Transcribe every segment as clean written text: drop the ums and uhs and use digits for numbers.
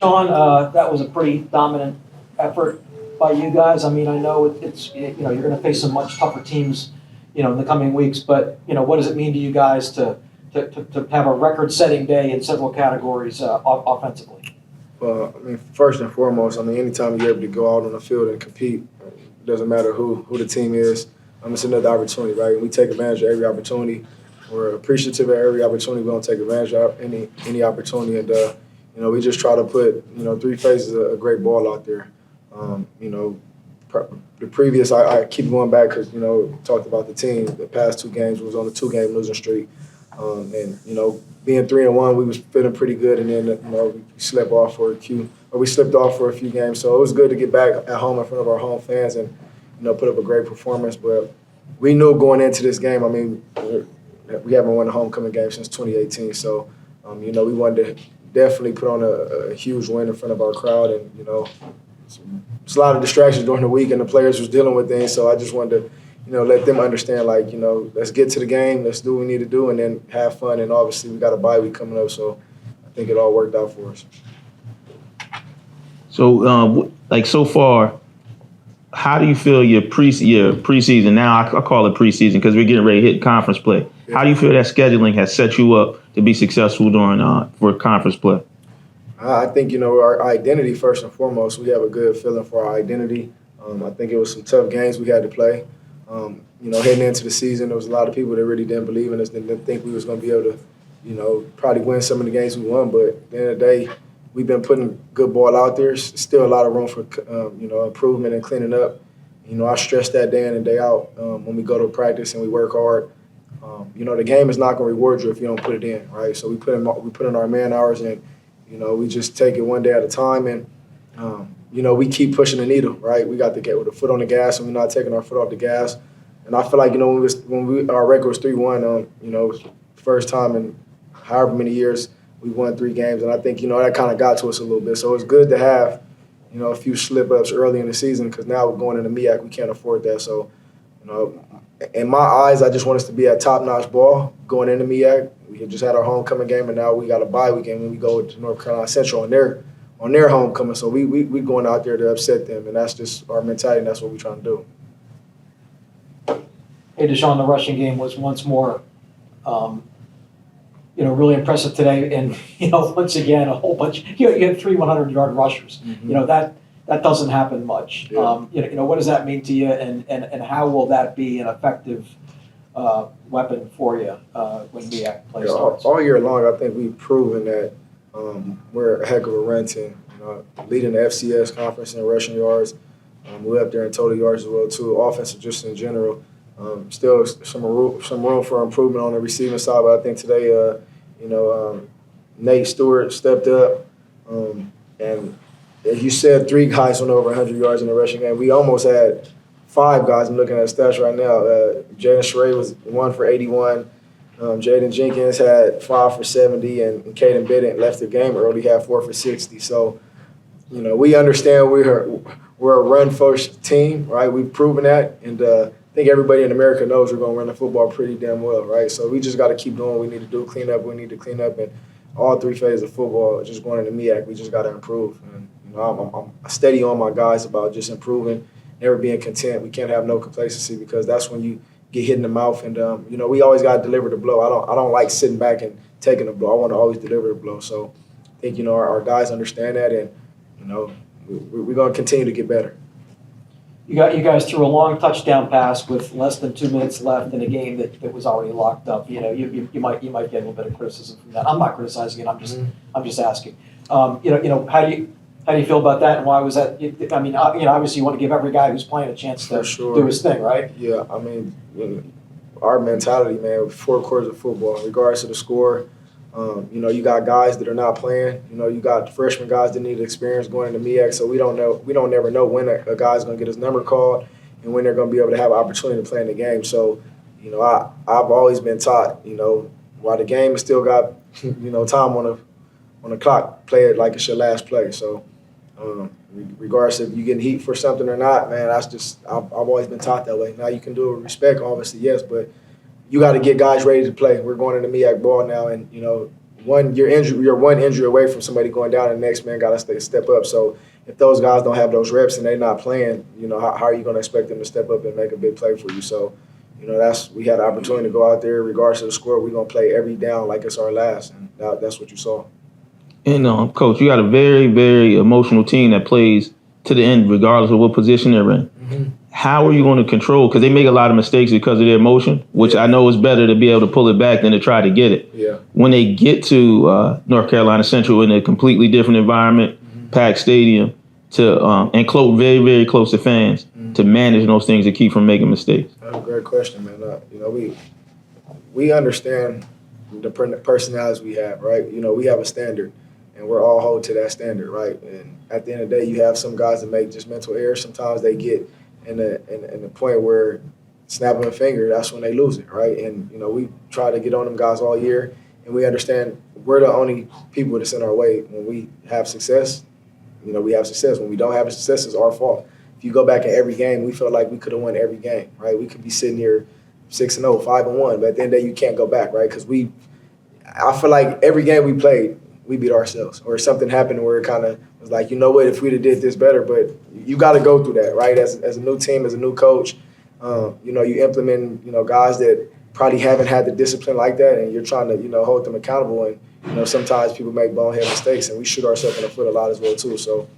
Sean, that was a pretty dominant effort by you guys. I mean, I know it's you're going to face some much tougher teams, in the coming weeks. But what does it mean to you guys to have a record-setting day in several categories offensively? Well, I mean, first and foremost, I mean, anytime you're able to go out on the field and compete, it doesn't matter who the team is. It's another opportunity, right? And we take advantage of every opportunity. We're appreciative of every opportunity. We don't take advantage of any opportunity, and we just try to put three phases of a great ball out there. The previous, I keep going back because talked about the team. The past two games was on a 2-game losing streak, and being 3-1, we was feeling pretty good, and then we slipped off for a few games. So it was good to get back at home in front of our home fans and put up a great performance. But we knew going into this game, I mean, we haven't won a homecoming game since 2018. So we wanted to definitely put on a huge win in front of our crowd, and it's a lot of distractions during the week, and the players was dealing with things. So I just wanted to let them understand, let's get to the game, let's do what we need to do, and then have fun. And obviously we got a bye week coming up, so I think it all worked out for us. So so far, how do you feel your preseason? Now I call it preseason because we're getting ready to hit conference play. Yeah. How do you feel that scheduling has set you up to be successful during for conference play? I think our identity first and foremost. We have a good feeling for our identity. I think it was some tough games we had to play. Heading into the season, there was a lot of people that really didn't believe in us, didn't think we was going to be able to, probably win some of the games we won. But at the end of the day, we've been putting good ball out there. Still a lot of room for, improvement and cleaning up. I stress that day in and day out when we go to practice and we work hard. The game is not going to reward you if you don't put it in, right? So we put in our man hours, and we just take it one day at a time, and we keep pushing the needle, right? We got to get with the foot on the gas, and we're not taking our foot off the gas. And I feel like when our record was 3-1, first time in however many years we won 3 games, and I think that kind of got to us a little bit. So it's good to have a few slip ups early in the season, because now we're going into MEAC, we can't afford that. So in my eyes, I just want us to be at top-notch ball going into MEAC. We just had our homecoming game, and now we got a bye weekend when we go to North Carolina Central on their homecoming. So we going out there to upset them, and that's just our mentality, and that's what we're trying to do. Hey, DeSean, the rushing game was once more, really impressive today. And, once again, a whole bunch, you had 3 100-yard rushers. Mm-hmm. That doesn't happen much. Yeah. What does that mean to you, and how will that be an effective weapon for you when MEAC play starts? All year long, I think we've proven that we're a heck of a run team. Leading the FCS conference in rushing yards. We're up there in total yards as well, too. Offensive, just in general. Still some room for improvement on the receiving side, but I think today, Nate Stewart stepped up, and as you said, 3 guys went over 100 yards in the rushing game. We almost had 5 guys. I'm looking at stats right now. Jaden Sheree was 1 for 81. Jaden Jenkins had 5 for 70, and Caden Bidden left the game early, had 4 for 60. So, we understand we're a run-first team, right? We've proven that, and I think everybody in America knows we're going to run the football pretty damn well, right? So we just got to keep doing what we need to do, clean up what we need to clean up, and all 3 phases of football, just going into MEAC, we just got to improve. And I'm steady on my guys about just improving, never being content. We can't have no complacency, because that's when you get hit in the mouth. And we always got to deliver the blow. I don't like sitting back and taking the blow. I want to always deliver the blow. So I think our guys understand that, and we're going to continue to get better. You guys threw a long touchdown pass with less than 2 minutes left in a game that was already locked up. You might get a little bit of criticism from that. I'm not criticizing it. I'm just asking. How do you feel about that, and why was that? I mean, obviously you want to give every guy who's playing a chance to do his thing, right? Yeah, I mean, our mentality, man, with 4 quarters of football, in regards to the score. You got guys that are not playing. You got freshman guys that need experience going into MEAC, so we don't never know when a guy's going to get his number called and when they're going to be able to have an opportunity to play in the game. So, I've always been taught, while the game has still got, time on the clock, play it like it's your last play. So, regardless if you getting heat for something or not, man, that's just I've always been taught that way. Now you can do it with respect, obviously, yes, but you got to get guys ready to play. We're going into MEAC ball now, and you're one injury away from somebody going down, and the next man got to step up. So if those guys don't have those reps and they're not playing, how are you going to expect them to step up and make a big play for you? So, we had the opportunity to go out there, regardless of the score. We're going to play every down like it's our last, and that's what you saw. And Coach, you got a very, very emotional team that plays to the end, regardless of what position they're in. Mm-hmm. How are you going to control? Because they make a lot of mistakes because of their emotion, which I know is better to be able to pull it back than to try to get it. Yeah. When they get to North Carolina Central in a completely different environment, packed stadium, and very, very close to fans, to manage those things and keep from making mistakes. That's a great question, man. We understand the personalities we have, right? We have a standard, and we're all held to that standard, right? And at the end of the day, you have some guys that make just mental errors. Sometimes they get in the point where snapping a finger, that's when they lose it, right? And we try to get on them guys all year, and we understand we're the only people that's in our way. When we have success, we have success. When we don't have success, it's our fault. If you go back in every game, we felt like we could have won every game, right? We could be sitting here 6-0, 5-1, but at the end of the day, you can't go back, right? Because I feel like every game we played, we beat ourselves, or something happened where it kind of was like, what, if we'd have did this better, but you got to go through that, right? As a new team, as a new coach, you implement, guys that probably haven't had the discipline like that, and you're trying to, hold them accountable, and sometimes people make bonehead mistakes, and we shoot ourselves in the foot a lot as well too. So,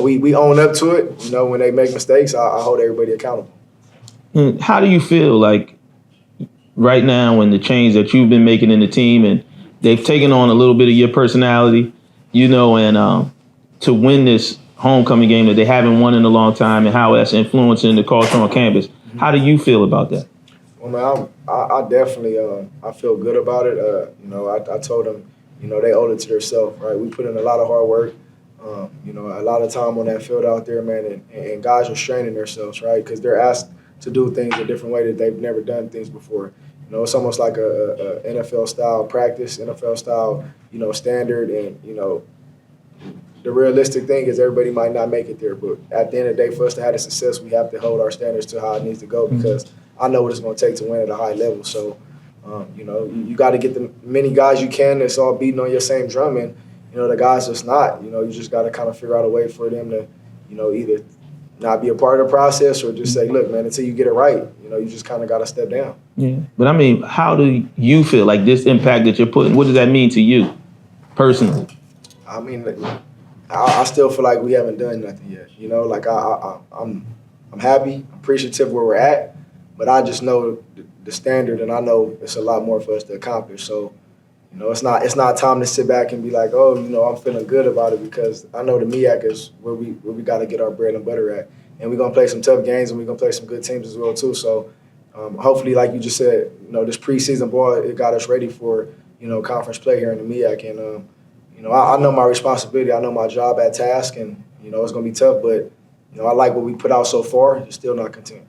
we own up to it. When they make mistakes, I hold everybody accountable. And how do you feel like right now in the change that you've been making in the team, and they've taken on a little bit of your personality, and to win this homecoming game that they haven't won in a long time, and how that's influencing the culture on campus? How do you feel about that? Well, man, I definitely I feel good about it. I told them, they owe it to themselves, right? We put in a lot of hard work, a lot of time on that field out there, man, and guys are straining themselves, right? Because they're asked to do things a different way that they've never done things before. It's almost like a NFL style practice, NFL style, standard, and the realistic thing is everybody might not make it there, but at the end of the day, for us to have the success, we have to hold our standards to how it needs to go, because I know what it's going to take to win at a high level. So, you got to get the many guys you can that's all beating on your same drum, and the guys that's not, you just got to kind of figure out a way for them to, either not be a part of the process or just say, look, man, until you get it right, you just kind of got to step down. Yeah, but I mean, how do you feel like this impact that you're putting? What does that mean to you personally? I mean, I still feel like we haven't done nothing yet. I'm happy, appreciative where we're at, but I just know the standard, and I know it's a lot more for us to accomplish. So, it's not time to sit back and be like, oh, I'm feeling good about it, because I know the MEAC is where we got to get our bread and butter at, and we're gonna play some tough games, and we're gonna play some good teams as well too. So, hopefully, like you just said, this preseason ball, it got us ready for conference play here in the MEAC, and I know my responsibility, I know my job at task, and it's gonna be tough, but I like what we put out so far. It's still not content.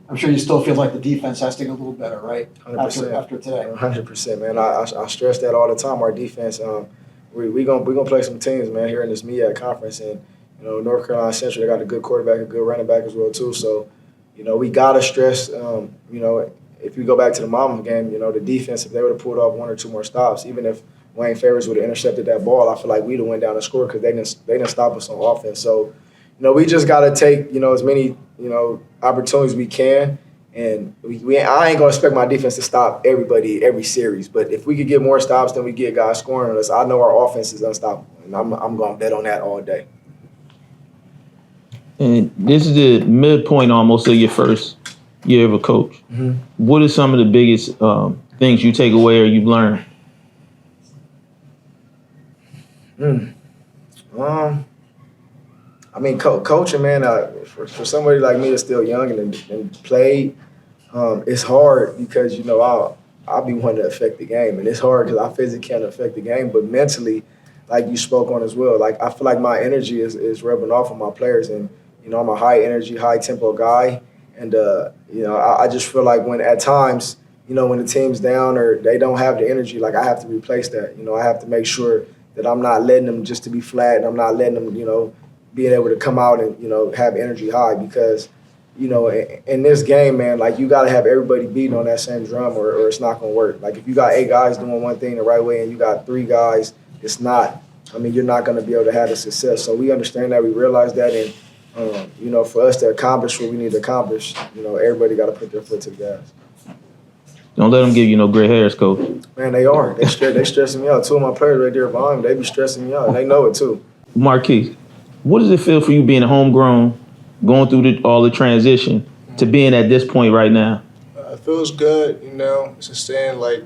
I'm sure you still feel like the defense has to get a little better, right? 100%. After today. 100%, man. I stress that all the time. Our defense, we gonna play some teams, man, here in this MEAC conference, and North Carolina Central, they got a good quarterback, a good running back as well too. So, we gotta stress, if you go back to the Mama game, the defense, if they would have pulled off one or two more stops, even if Wayne Favors would have intercepted that ball, I feel like we'd have went down and scored, because they didn't stop us on offense. So, we just got to take, as many, opportunities we can. And I ain't going to expect my defense to stop everybody every series. But if we could get more stops than we get guys scoring on us, I know our offense is unstoppable. And I'm going to bet on that all day. And this is the midpoint almost of your first year of a coach. Mm-hmm. What are some of the biggest things you take away or you've learned? I mean, coaching, man, for somebody like me that's still young and played, it's hard because, I'll be wanting to affect the game. And it's hard because I physically can't affect the game, but mentally, like you spoke on as well, like I feel like my energy is rubbing off on my players. And, I'm a high energy, high tempo guy. And, I just feel like when at times, when the team's down or they don't have the energy, like I have to replace that. I have to make sure that I'm not letting them just to be flat, and I'm not letting them, being able to come out and, have energy high, because, you know, in this game, man, like you got to have everybody beating on that same drum or it's not going to work. Like if you got 8 guys doing one thing the right way and you got 3 guys, it's not. I mean, you're not going to be able to have the success. So we understand that. We realize that. And, you know, for us to accomplish what we need to accomplish, you know, everybody got to put their foot to the gas. Don't let them give you no gray hairs, Coach. Man, they are. They stressing me out. 2 of my players right there behind me, they be stressing me out. And they know it, too. Marquise, what does it feel for you being homegrown, going through all the transition to being at this point right now? It feels good, you know. It's just saying like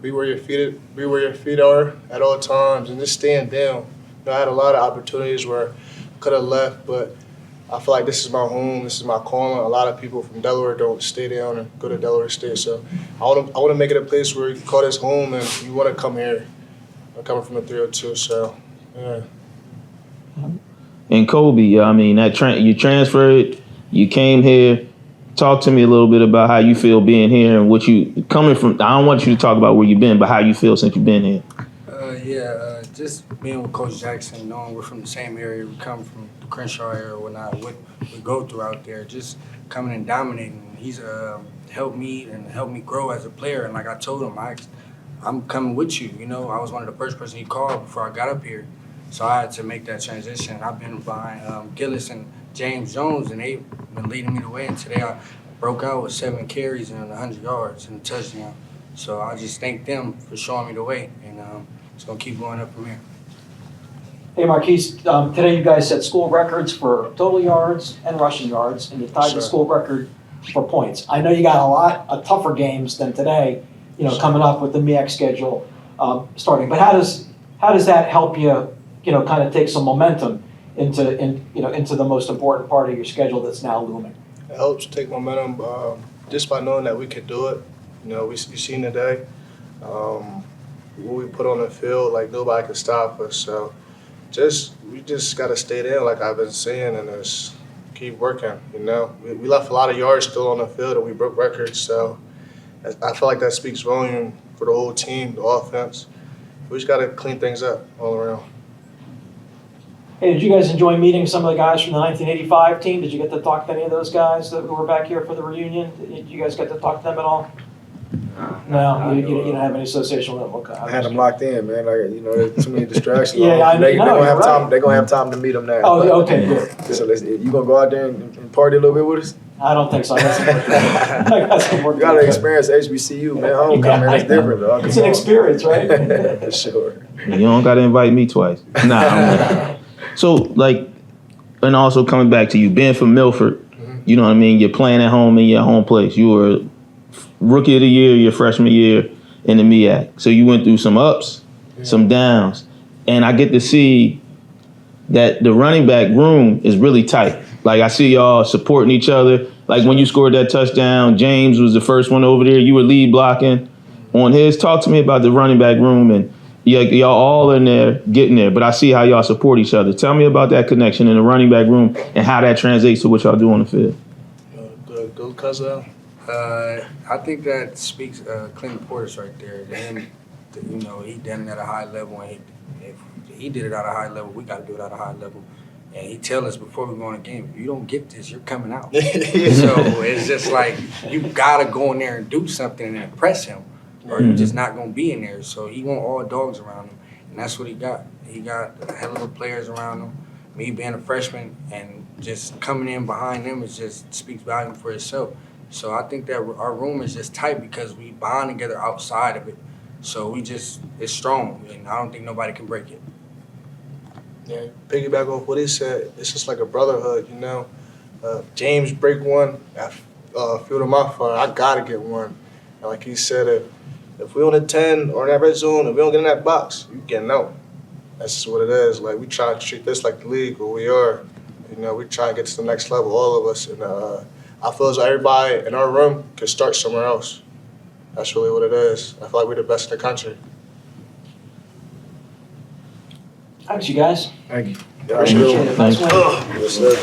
be where your feet are at all times, and just staying down. You know, I had a lot of opportunities where I could have left, but I feel like this is my home. This is my calling. A lot of people from Delaware don't stay down and go to Delaware State, so I want to make it a place where you call this home and you want to come here. I'm coming from the 302, so yeah. And Kobe, I mean, you transferred, you came here. Talk to me a little bit about how you feel being here and what you coming from. I don't want you to talk about where you've been, but how you feel since you've been here. Just being with Coach Jackson, knowing we're from the same area, we come from the Crenshaw area or whatnot, what we go through out there, just coming and dominating. He's helped me grow as a player. And like I told him, I'm coming with you. You know, I was one of the first person he called before I got up here. So I had to make that transition. I've been behind Gillis and James Jones, and they've been leading me the way. And today I broke out with 7 carries and 100 yards and a touchdown. So I just thank them for showing me the way, and it's going to keep going up from here. Hey, Marquise, today you guys set school records for total yards and rushing yards, and you tied the school record for points. I know you got a lot of tougher games than today, you know, coming up with the MEAC schedule starting. But how does that help you, you know, kind of take some momentum into the most important part of your schedule that's now looming? It helps take momentum just by knowing that we can do it. You know, we've seen today what we put on the field, like nobody can stop us. So we just got to stay there, like I've been saying, and just keep working, you know. We left a lot of yards still on the field and we broke records. So I feel like that speaks volume for the whole team, the offense. We just got to clean things up all around. Hey, did you guys enjoy meeting some of the guys from the 1985 team? Did you get to talk to any of those guys that were back here for the reunion? Did you guys get to talk to them at all? No, you didn't have any association with them. Okay. I had them locked in, man. Like, you know, there's too many distractions. Yeah, I know. They're gonna have time. They're gonna have time to meet them now. Oh, okay, good. So you gonna go out there and party a little bit with us? I don't think so. I got some work You gotta experience HBCU, man. Homecoming, that's different, though. It's an experience, right? For sure. You don't got to invite me twice. Nah. So, like, and also coming back to you, being from Milford, you know what I mean? You're playing at home in your home place. You were Rookie of the Year your freshman year in the MEAC. So you went through some ups, some downs. And I get to see that the running back room is really tight. Like, I see y'all supporting each other. Like, when you scored that touchdown, James was the first one over there. You were lead blocking on his. Talk to me about the running back room, and y'all all in there getting there. But I see how y'all support each other. Tell me about that connection in the running back room and how that translates to what y'all do on the field. Go, cousin. I think that speaks Clinton Portis right there. And, you know, he done it at a high level, and if he did it at a high level, we got to do it at a high level. And he tell us before we go in a game, if you don't get this, you're coming out. So it's just like you got to go in there and do something and impress him, or you're just not going to be in there. So he want all dogs around him, and that's what he got. He got a hell of players around him. Me being a freshman and just coming in behind him, it just speaks volume for itself. So I think that our room is just tight because we bond together outside of it. So it's strong, and I don't think nobody can break it. Yeah, piggyback off what he said, it's just like a brotherhood, you know. James break one, I feel my fire, I gotta get one. And like he said, if we on the 10 or in that red zone, if we don't get in that box, you getting out. That's just what it is. Like, we try to treat this like the league where we are. You know, we try to get to the next level, all of us. And I feel as though everybody in our room can start somewhere else. That's really what it is. I feel like we're the best in the country. Thanks, you guys. Thank you. Appreciate it. Nice win. Yes, sir.